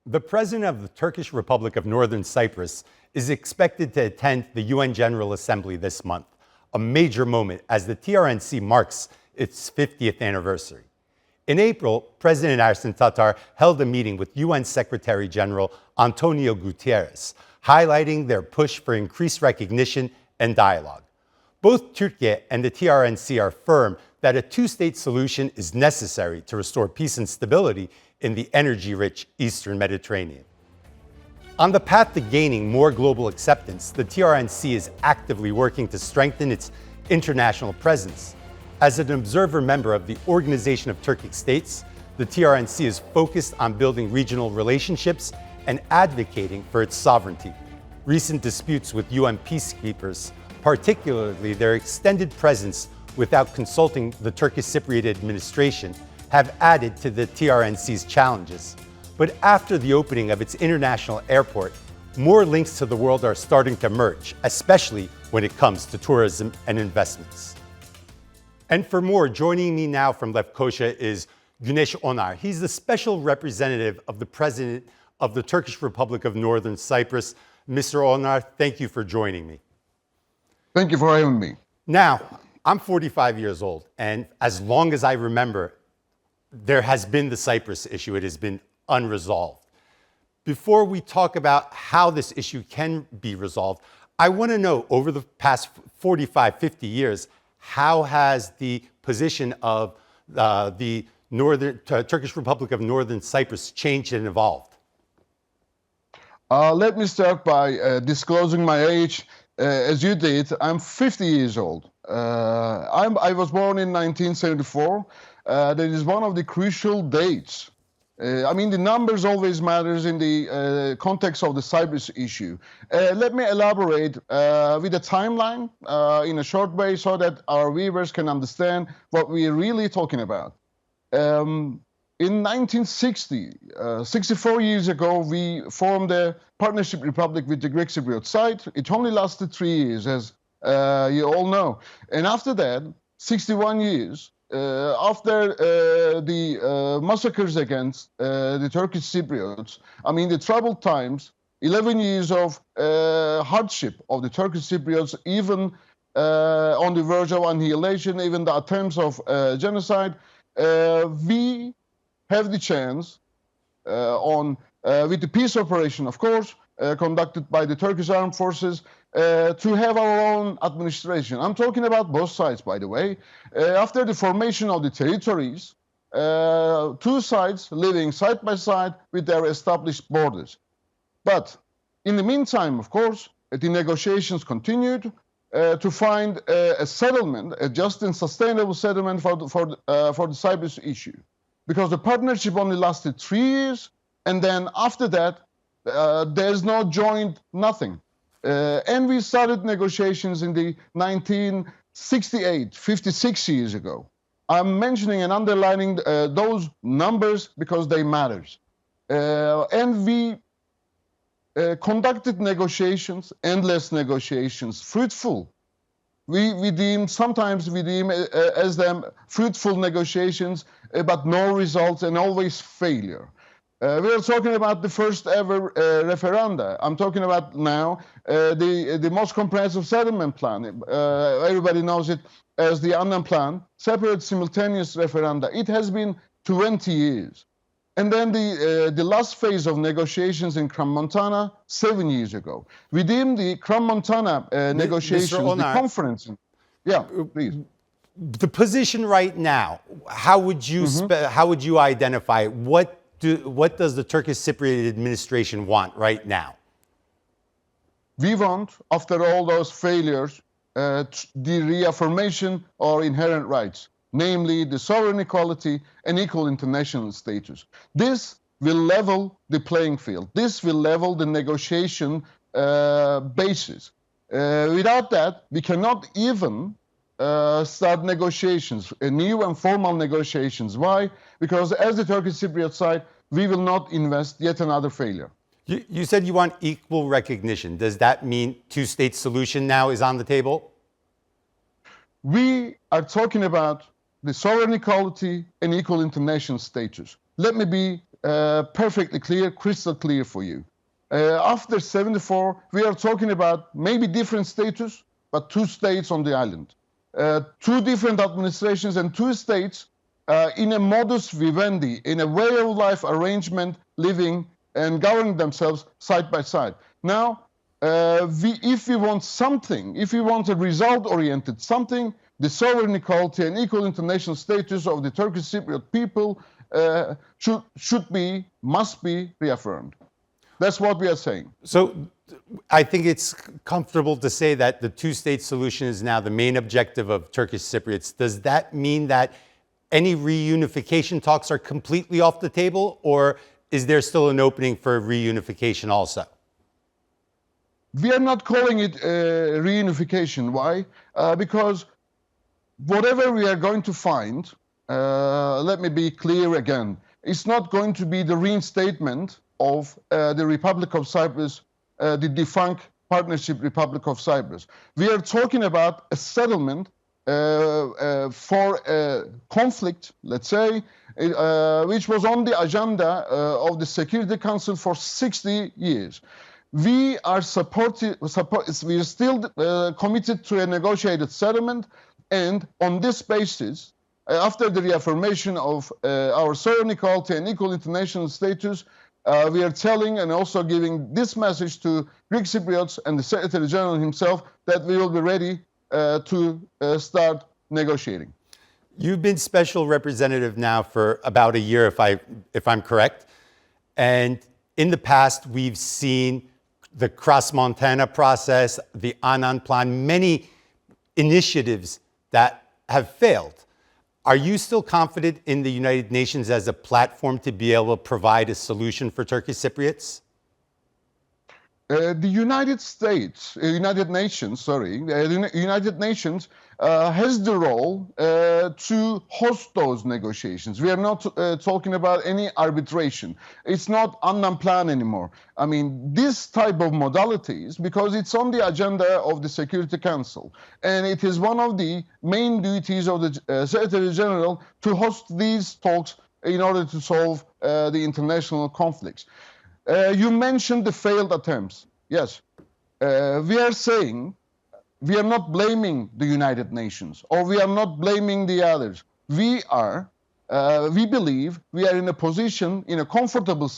The president of the Turkish Republic of Northern Cyprus is expected to attend the UN General Assembly this month, a major moment as the TRNC marks its 50th anniversary. In April, President Ersin Tatar held a meeting with UN Secretary-General Antonio Guterres, highlighting their push for increased recognition and dialogue. Both Türkiye and the TRNC are firm that a two-state solution is necessary to restore peace and stability in the energy-rich Eastern Mediterranean. On the path to gaining more global acceptance, the TRNC is actively working to strengthen its international presence. As an observer member of the Organization of Turkic States, the TRNC is focused on building regional relationships and advocating for its sovereignty. Recent disputes with UN peacekeepers, particularly their extended presence without consulting the Turkish Cypriot administration, have added to the TRNC's challenges. But after the opening of its international airport, more links to the world are starting to emerge, especially when it comes to tourism and investments. And for more, joining me now from Lefkoşa is Güneş Onar. He's the special representative of the President of the Turkish Republic of Northern Cyprus. Mr. Onar, thank you for joining me. Thank you for having me. Now, I'm 45 years old, and as long as I remember, there has been the Cyprus issue. It has been unresolved. Before we talk about how this issue can be resolved, I want to know, over the past 45, 50 years, how has the position of the Turkish Republic of Northern Cyprus changed and evolved? Let me start by disclosing my age. As you did, I'm 50 years old. I was born in 1974. That is one of the crucial dates. The numbers always matters in the context of the Cyprus issue. Let me elaborate with a timeline in a short way so that our viewers can understand what we're really talking about. In 1960, 64 years ago, we formed a partnership republic with the Greek Cypriot side. It only lasted 3 years, as you all know. And after that, 61 years, after the massacres against the Turkish Cypriots, the troubled times, 11 years of hardship of the Turkish Cypriots, even on the verge of annihilation, even the attempts of genocide, we have the chance with the peace operation, of course, conducted by the Turkish armed forces, to have our own administration. I'm talking about both sides, by the way. After the formation of the territories, two sides living side by side with their established borders. But in the meantime, of course, the negotiations continued to find a settlement, a just and sustainable settlement for the Cyprus issue. Because the partnership only lasted 3 years, and then after that, there's no joint nothing. And we started negotiations in the 1968, 56 years ago. I'm mentioning and underlining those numbers because they matter. And we conducted negotiations, endless negotiations, fruitful. Sometimes we deem as them fruitful negotiations, but no results and always failure. We're talking about the first ever referenda. I'm talking about now the most comprehensive settlement plan. Everybody knows it as the Annan Plan, separate simultaneous referenda. It has been 20 years. And then the last phase of negotiations in Crans-Montana 7 years ago. We deemed the Crans-Montana negotiations, the conference. Yeah, please. The position right now, how would you identify it? What does the Turkish Cypriot administration want right now? We want, after all those failures, the reaffirmation of inherent rights, namely the sovereign equality and equal international status. This will level the playing field. This will level the negotiation basis. Without that, we cannot even start negotiations, new and formal negotiations. Why? Because as the Turkish Cypriot side, we will not invest yet another failure. You said you want equal recognition. Does that mean two-state solution now is on the table? We are talking about the sovereign equality and equal international status. Let me be perfectly clear, crystal clear for you. After 74, we are talking about maybe different status, but two states on the island. Two different administrations and two states in a modus vivendi, in a way of life arrangement, living and governing themselves side by side. Now, if we want something, if we want a result-oriented something, the sovereign equality and equal international status of the Turkish Cypriot people must be reaffirmed. That's what we are saying. So I think it's comfortable to say that the two-state solution is now the main objective of Turkish Cypriots. Does that mean that any reunification talks are completely off the table, or is there still an opening for reunification also? We are not calling it reunification. Why? Because whatever we are going to find, let me be clear again, it's not going to be the reinstatement of the Republic of Cyprus, the defunct Partnership Republic of Cyprus. We are talking about a settlement for a conflict, let's say, which was on the agenda of the Security Council for 60 years. We are we are still committed to a negotiated settlement, and on this basis, after the reaffirmation of our sovereign equality and equal international status, we are telling and also giving this message to Greek Cypriots and the Secretary-General himself that we will be ready to start negotiating. You've been special representative now for about a year, if I'm correct. And in the past, we've seen the Cross-Montana process, the Annan Plan, many initiatives that have failed. Are you still confident in the United Nations as a platform to be able to provide a solution for Turkish Cypriots? The United Nations has the role to host those negotiations. We are not talking about any arbitration. It's not Annan Plan anymore. I mean, this type of modalities, because it's on the agenda of the Security Council, and it is one of the main duties of the Secretary-General to host these talks in order to solve the international conflicts. You mentioned the failed attempts. Yes, we are saying we are not blaming the United Nations or we are not blaming the others. We believe we are in a position, in a comfortable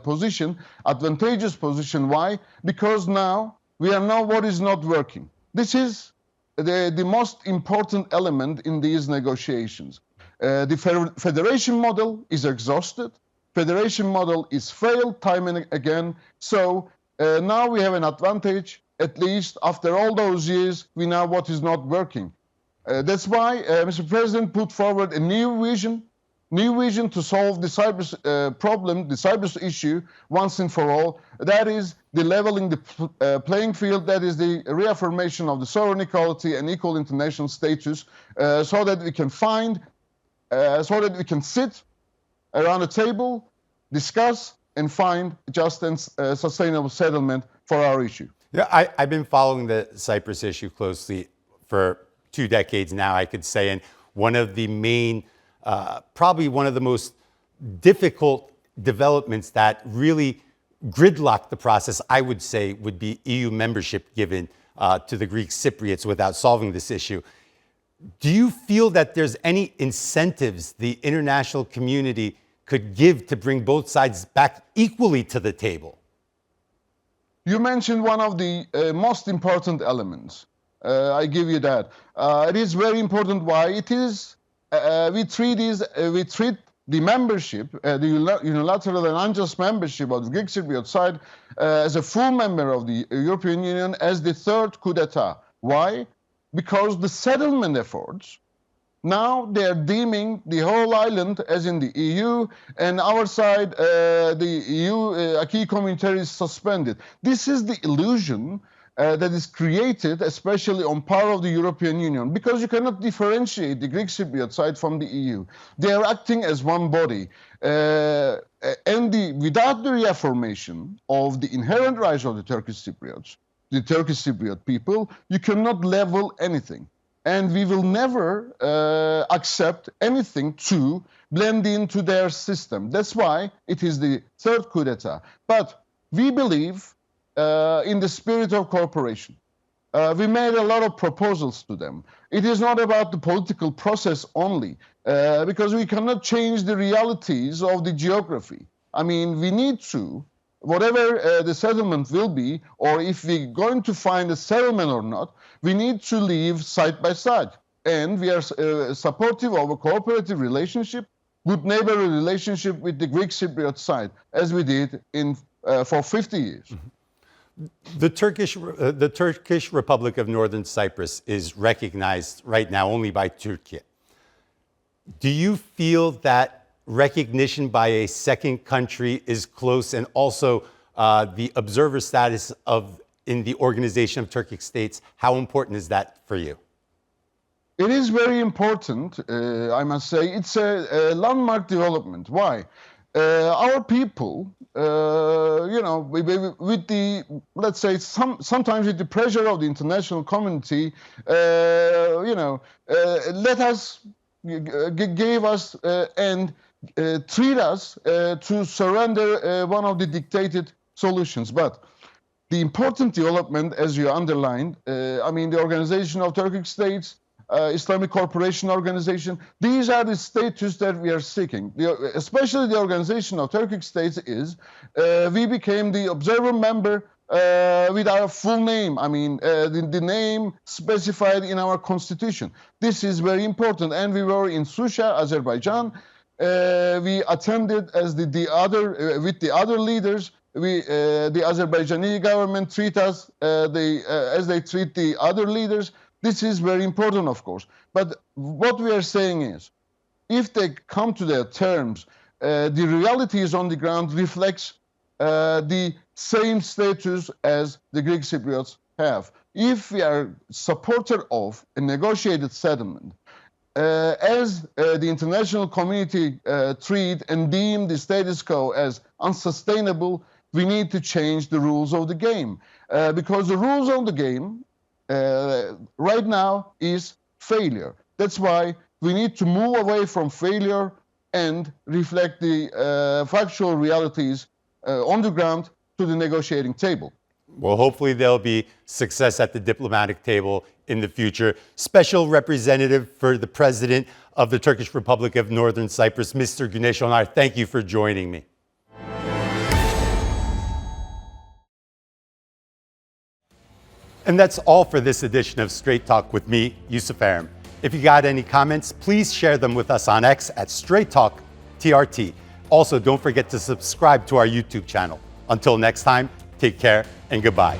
position, advantageous position. Why? Because now we know what is not working. This is the most important element in these negotiations. The federation model is exhausted. Federation model is failed time and again. So now we have an advantage. At least after all those years, we know what is not working. That's why Mr. President put forward a new vision to solve the Cyprus problem, the Cyprus issue once and for all. That is the leveling the playing field. That is the reaffirmation of the sovereign equality and equal international status, so that we can sit around a table, discuss, and find just and sustainable settlement for our issue. Yeah, I've been following the Cyprus issue closely for 2 decades now, I could say, and one of the main, probably one of the most difficult developments that really gridlocked the process, I would say, would be EU membership given to the Greek Cypriots without solving this issue. Do you feel that there's any incentives the international community could give to bring both sides back equally to the table? You mentioned one of the most important elements. I give you that. It is very important. Why? It is we treat the membership, the unilateral and unjust membership of the Greek Cypriot side as a full member of the European Union as the third coup d'etat. Why? Because the settlement efforts, now they are deeming the whole island as in the EU, and our side, the EU acquis communautaire is suspended. This is the illusion that is created, especially on part of the European Union, because you cannot differentiate the Greek Cypriot side from the EU. They are acting as one body. And without the reaffirmation of the inherent rights of the Turkish Cypriots, the Turkish Cypriot people, you cannot level anything. And we will never accept anything to blend into their system. That's why it is the third coup d'etat. But we believe in the spirit of cooperation. We made a lot of proposals to them. It is not about the political process only, because we cannot change the realities of the geography. I mean, we need to, whatever the settlement will be, or if we're going to find a settlement or not, we need to live side by side. And we are supportive of a cooperative relationship, good neighborly relationship with the Greek Cypriot side, as we did for 50 years. The Turkish Republic of Northern Cyprus is recognized right now only by Türkiye. Do you feel that recognition by a second country is close, and also the observer status in the Organization of Turkic States, how important is that for you? It is very important, I must say. It's a landmark development. Why? Our people, with the, let's say, sometimes with the pressure of the international community, let us, gave us and treat us to surrender one of the dictated solutions. But the important development, as you underlined, the Organization of Turkic States, Islamic Cooperation Organization, these are the status that we are seeking. Especially the Organization of Turkic States is, we became the observer member with our full name, the name specified in our constitution. This is very important, and we were in Susha, Azerbaijan. We attended as with the other leaders. The Azerbaijani government treat us as they treat the other leaders. This is very important, of course. But what we are saying is, if they come to their terms, the realities on the ground reflects the same status as the Greek Cypriots have. If we are supporter of a negotiated settlement, as the international community treat and deem the status quo as unsustainable, we need to change the rules of the game. Because the rules of the game right now is failure. That's why we need to move away from failure and reflect the factual realities on the ground to the negotiating table. Well, hopefully there'll be success at the diplomatic table in the future. Special Representative for the President of the Turkish Republic of Northern Cyprus, Mr. Güneş Onar, thank you for joining me. And that's all for this edition of Straight Talk with me, Yusuf Aram. If you got any comments, please share them with us on X at Straight Talk TRT. Also, don't forget to subscribe to our YouTube channel. Until next time, take care and goodbye.